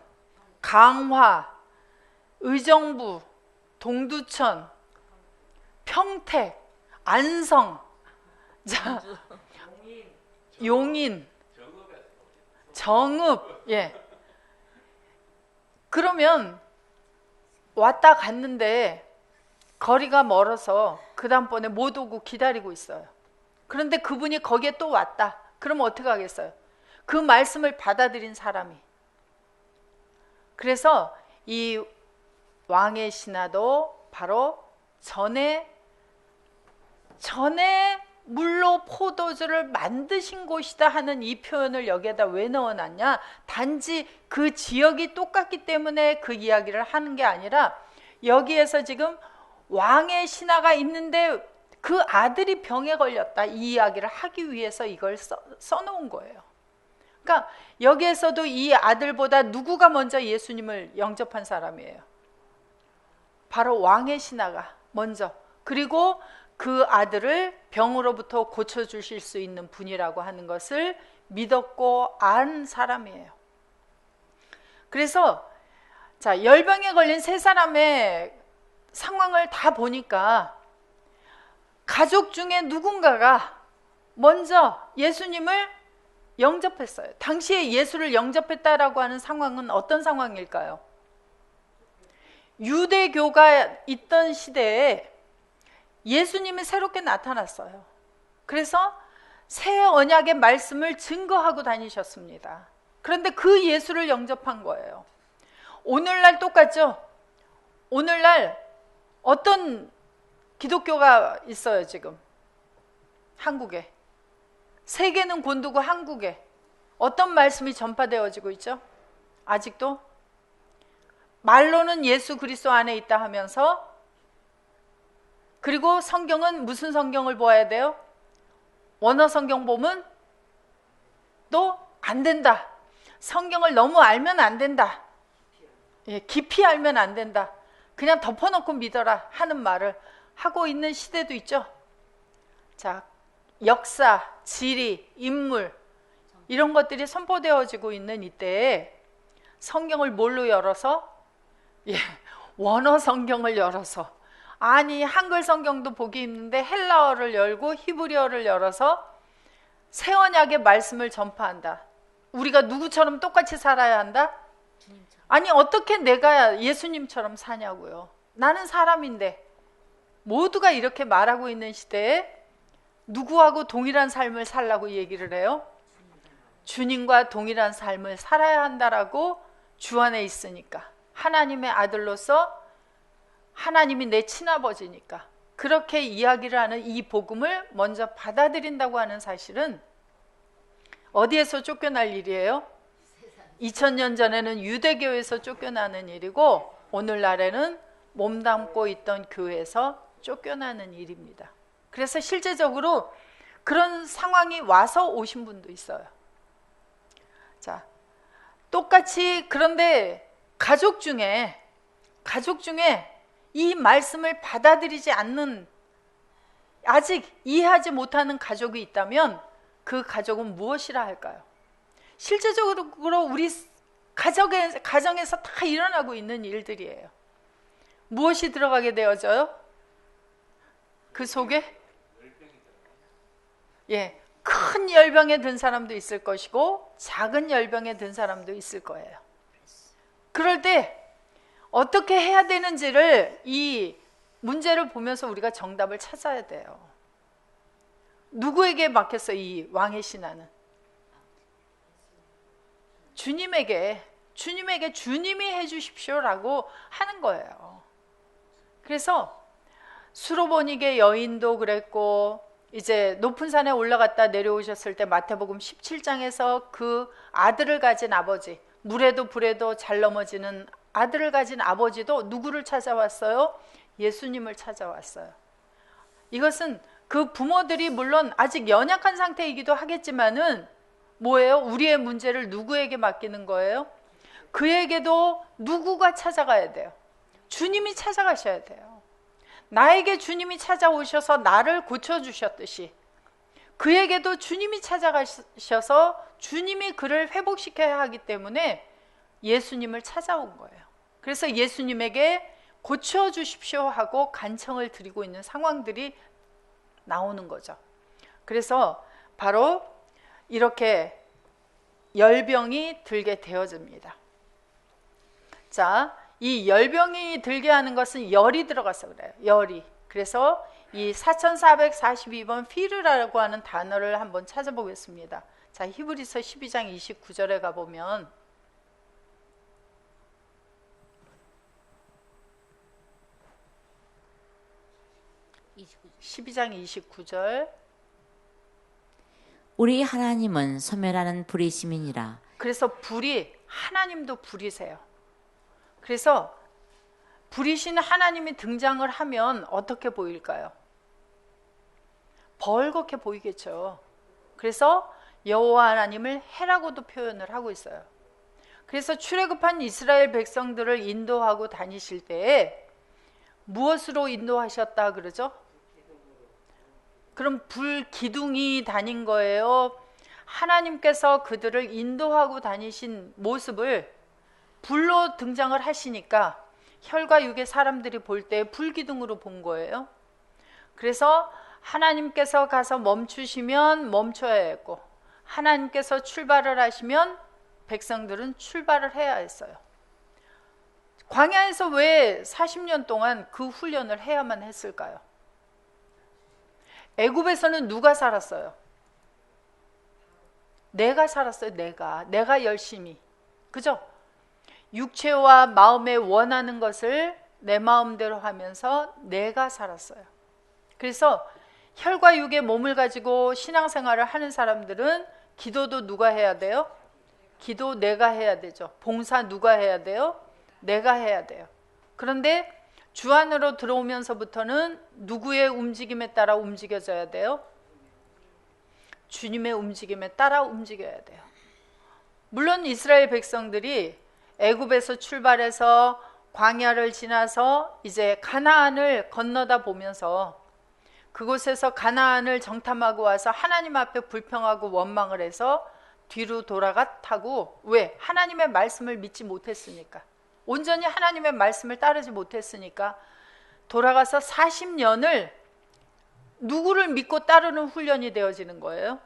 강화, 의정부, 동두천, 평택, 안성, 자, 용인, 정읍, 그러면 왔다 갔는데 거리가 멀어서 그 다음번에 못 오고 기다리고 있어요. 그런데 그분이 거기에 또 왔다. 그러면 어떻게 하겠어요? 그 말씀을 받아들인 사람이. 그래서 이 왕의 신하도 바로 전에 물로 포도주를 만드신 곳이다 하는 이 표현을 여기에다 왜 넣어놨냐? 단지 그 지역이 똑같기 때문에 그 이야기를 하는 게 아니라 여기에서 지금 왕의 신하가 있는데 그 아들이 병에 걸렸다, 이 이야기를 하기 위해서 이걸 써놓은 거예요. 그러니까 여기에서도 이 아들보다 누구가 먼저 예수님을 영접한 사람이에요? 바로 왕의 신하가 먼저. 그리고 그 아들을 병으로부터 고쳐주실 수 있는 분이라고 하는 것을 믿었고 안 사람이에요. 그래서 자, 열병에 걸린 세 사람의 상황을 다 보니까 가족 중에 누군가가 먼저 예수님을 영접했어요. 당시에 예수를 영접했다라고 하는 상황은 어떤 상황일까요? 유대교가 있던 시대에 예수님이 새롭게 나타났어요. 그래서 새 언약의 말씀을 증거하고 다니셨습니다. 그런데 그 예수를 영접한 거예요. 오늘날 똑같죠? 오늘날 어떤 기독교가 있어요 지금? 한국에. 세계는 곤두고 한국에 어떤 말씀이 전파되어지고 있죠? 아직도? 말로는 예수 그리스도 안에 있다 하면서 그리고 성경은 무슨 성경을 보아야 돼요? 원어 성경 보면 또 안 된다. 성경을 너무 알면 안 된다. 예, 깊이 알면 안 된다. 그냥 덮어놓고 믿어라 하는 말을 하고 있는 시대도 있죠. 자, 역사, 지리, 인물 이런 것들이 선포되어지고 있는 이때에 성경을 뭘로 열어서? 예, 원어 성경을 열어서, 아니 한글 성경도 보기 힘든데 헬라어를 열고 히브리어를 열어서 새 언약의 말씀을 전파한다. 우리가 누구처럼 똑같이 살아야 한다? 아니 어떻게 내가 예수님처럼 사냐고요. 나는 사람인데. 모두가 이렇게 말하고 있는 시대에 누구하고 동일한 삶을 살라고 얘기를 해요? 주님과 동일한 삶을 살아야 한다라고 주 안에 있으니까, 하나님의 아들로서 하나님이 내 친아버지니까 그렇게 이야기를 하는 이 복음을 먼저 받아들인다고 하는 사실은 어디에서 쫓겨날 일이에요? 2000년 전에는 유대교에서 쫓겨나는 일이고 오늘날에는 몸담고 있던 교회에서 쫓겨나는 일입니다. 그래서 실제적으로 그런 상황이 와서 오신 분도 있어요. 자, 똑같이 그런데 가족 중에 이 말씀을 받아들이지 않는, 아직 이해하지 못하는 가족이 있다면 그 가족은 무엇이라 할까요? 실제적으로 우리 가정에서 다 일어나고 있는 일들이에요. 무엇이 들어가게 되어져요? 그 속에 예, 큰 열병에 든 사람도 있을 것이고 작은 열병에 든 사람도 있을 거예요. 그럴 때 어떻게 해야 되는지를, 이 문제를 보면서 우리가 정답을 찾아야 돼요. 누구에게 맡겼어? 이 왕의 신하는 주님에게 주님이 해주십시오라고 하는 거예요. 그래서 수로보닉의 여인도 그랬고, 이제 높은 산에 올라갔다 내려오셨을 때 마태복음 17장에서 그 아들을 가진 아버지, 물에도 불에도 잘 넘어지는 아들을 가진 아버지도 누구를 찾아왔어요? 예수님을 찾아왔어요. 이것은 그 부모들이 물론 아직 연약한 상태이기도 하겠지만은 뭐예요? 우리의 문제를 누구에게 맡기는 거예요? 그에게도 누구가 찾아가야 돼요? 주님이 찾아가셔야 돼요. 나에게 주님이 찾아오셔서 나를 고쳐주셨듯이 그에게도 주님이 찾아가셔서 주님이 그를 회복시켜야 하기 때문에 예수님을 찾아온 거예요. 그래서 예수님에게 고쳐주십시오 하고 간청을 드리고 있는 상황들이 나오는 거죠. 그래서 바로 이렇게 열병이 들게 되어집니다. 자, 이 열병이 들게 하는 것은 열이 들어가서 그래요. 열이. 그래서 이 4442번 피르라고 하는 단어를 한번 찾아보겠습니다. 자, 히브리서 12장 29절에 가보면 12장 29절, 우리 하나님은 소멸하는 불이심이니라. 그래서 불이, 하나님도 불이세요. 그래서 불이신 하나님이 등장을 하면 어떻게 보일까요? 벌겋게 보이겠죠. 그래서 여호와 하나님을 해라고도 표현을 하고 있어요. 그래서 출애굽한 이스라엘 백성들을 인도하고 다니실 때에 무엇으로 인도하셨다 그러죠? 그럼 불 기둥이 다닌 거예요? 하나님께서 그들을 인도하고 다니신 모습을 불로 등장을 하시니까 혈과 육의 사람들이 볼 때 불기둥으로 본 거예요. 그래서 하나님께서 가서 멈추시면 멈춰야 했고, 하나님께서 출발을 하시면 백성들은 출발을 해야 했어요. 광야에서 왜 40년 동안 그 훈련을 해야만 했을까요? 애굽에서는 누가 살았어요? 내가 살았어요. 내가 열심히, 그죠? 육체와 마음에 원하는 것을 내 마음대로 하면서 내가 살았어요. 그래서 혈과 육의 몸을 가지고 신앙생활을 하는 사람들은 기도도 누가 해야 돼요? 기도 내가 해야 되죠. 봉사 누가 해야 돼요? 내가 해야 돼요. 그런데 주 안으로 들어오면서부터는 누구의 움직임에 따라 움직여져야 돼요? 주님의 움직임에 따라 움직여야 돼요. 물론 이스라엘 백성들이 애굽에서 출발해서 광야를 지나서 이제 가나안을 건너다 보면서 그곳에서 가나안을 정탐하고 와서 하나님 앞에 불평하고 원망을 해서 뒤로 돌아갔다고. 왜? 하나님의 말씀을 믿지 못했으니까. 온전히 하나님의 말씀을 따르지 못했으니까 돌아가서 40년을 누구를 믿고 따르는 훈련이 되어지는 거예요.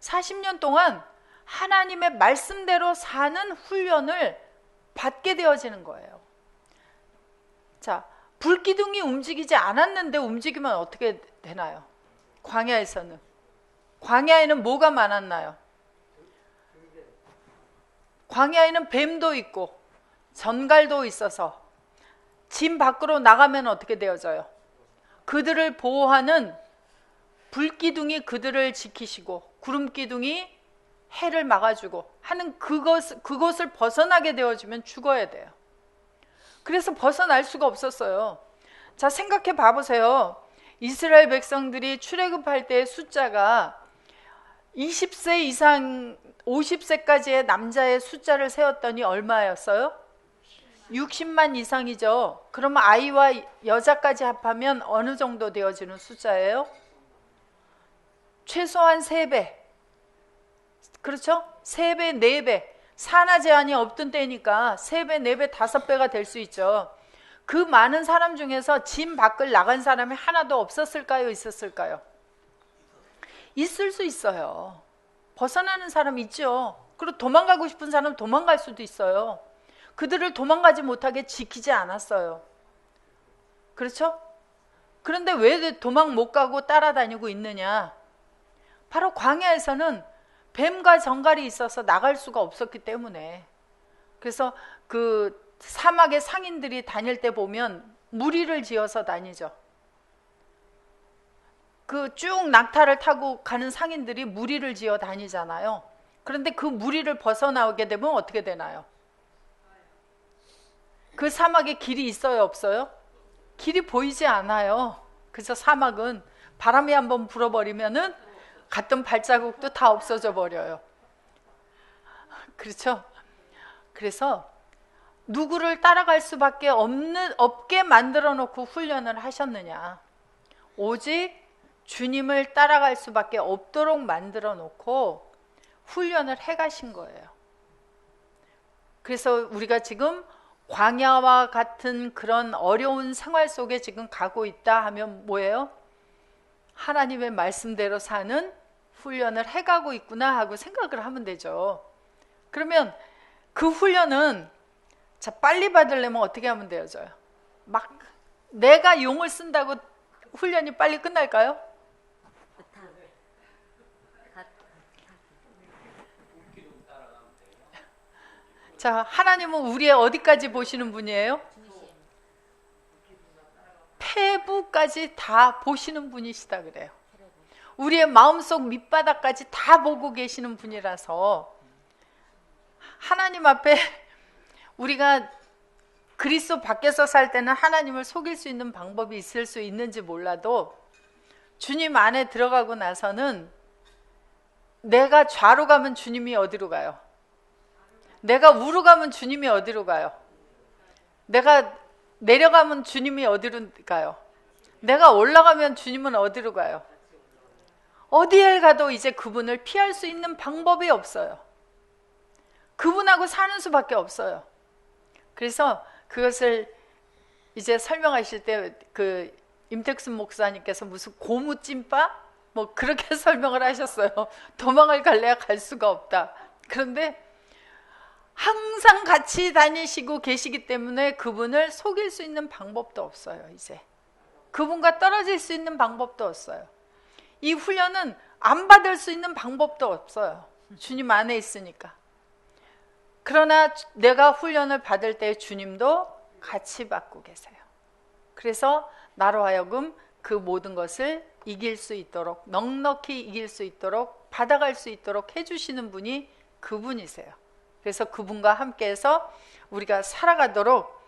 40년 동안 하나님의 말씀대로 사는 훈련을 받게 되어지는 거예요. 자, 불기둥이 움직이지 않았는데 움직이면 어떻게 되나요? 광야에서는. 광야에는 뭐가 많았나요? 광야에는 뱀도 있고 전갈도 있어서 진 밖으로 나가면 어떻게 되어져요? 그들을 보호하는 불기둥이 그들을 지키시고 구름기둥이 해를 막아주고 하는 그것을 벗어나게 되어지면 죽어야 돼요. 그래서 벗어날 수가 없었어요. 자, 생각해 봐보세요. 이스라엘 백성들이 출애굽할 때의 숫자가 20세 이상 50세까지의 남자의 숫자를 세웠더니 얼마였어요? 60만 이상이죠. 그러면 아이와 여자까지 합하면 어느 정도 되어지는 숫자예요? 최소한 3배. 그렇죠? 3배, 4배. 산하 제한이 없던 때니까 3배, 4배, 5배가 될 수 있죠. 그 많은 사람 중에서 진 밖을 나간 사람이 하나도 없었을까요? 있었을까요? 있을 수 있어요. 벗어나는 사람 있죠. 그리고 도망가고 싶은 사람 도망갈 수도 있어요. 그들을 도망가지 못하게 지키지 않았어요. 그렇죠? 그런데 왜 도망 못 가고 따라다니고 있느냐? 바로 광야에서는 뱀과 정갈이 있어서 나갈 수가 없었기 때문에. 그래서 그 사막의 상인들이 다닐 때 보면 무리를 지어서 다니죠. 그 쭉 낙타를 타고 가는 상인들이 무리를 지어 다니잖아요. 그런데 그 무리를 벗어나오게 되면 어떻게 되나요? 그 사막에 길이 있어요, 없어요? 길이 보이지 않아요. 그래서 사막은 바람이 한번 불어버리면은 갔던 발자국도 다 없어져 버려요. 그렇죠? 그래서 누구를 따라갈 수밖에 없게 만들어 놓고 훈련을 하셨느냐? 오직 주님을 따라갈 수밖에 없도록 만들어 놓고 훈련을 해 가신 거예요. 그래서 우리가 지금 광야와 같은 그런 어려운 생활 속에 지금 가고 있다 하면 뭐예요? 하나님의 말씀대로 사는 훈련을 해가고 있구나 하고 생각을 하면 되죠. 그러면 그 훈련은 자, 빨리 받으려면 어떻게 하면 되어져요? 막 내가 용을 쓴다고 훈련이 빨리 끝날까요? 자, 하나님은 우리의 어디까지 보시는 분이에요? 폐부까지 다 보시는 분이시다 그래요. 우리의 마음속 밑바닥까지 다 보고 계시는 분이라서 하나님 앞에 우리가 그리스도 밖에서 살 때는 하나님을 속일 수 있는 방법이 있을 수 있는지 몰라도 주님 안에 들어가고 나서는 내가 좌로 가면 주님이 어디로 가요? 내가 우로 가면 주님이 어디로 가요? 내가 내려가면 주님이 어디로 가요? 내가 올라가면 주님은 어디로 가요? 어디에 가도 이제 그분을 피할 수 있는 방법이 없어요. 그분하고 사는 수밖에 없어요. 그래서 그것을 이제 설명하실 때 그 임택순 목사님께서 무슨 고무찜바? 뭐 그렇게 설명을 하셨어요. 도망을 갈래야 갈 수가 없다. 그런데 항상 같이 다니시고 계시기 때문에 그분을 속일 수 있는 방법도 없어요. 이제 그분과 떨어질 수 있는 방법도 없어요. 이 훈련은 안 받을 수 있는 방법도 없어요. 주님 안에 있으니까. 그러나 내가 훈련을 받을 때 주님도 같이 받고 계세요. 그래서 나로 하여금 그 모든 것을 이길 수 있도록, 넉넉히 이길 수 있도록, 받아갈 수 있도록 해주시는 분이 그분이세요. 그래서 그분과 함께해서 우리가 살아가도록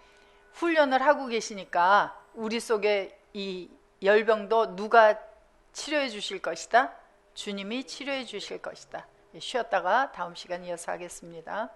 훈련을 하고 계시니까 우리 속에 이 열병도 누가 치료해 주실 것이다? 주님이 치료해 주실 것이다. 쉬었다가 다음 시간 이어서 하겠습니다.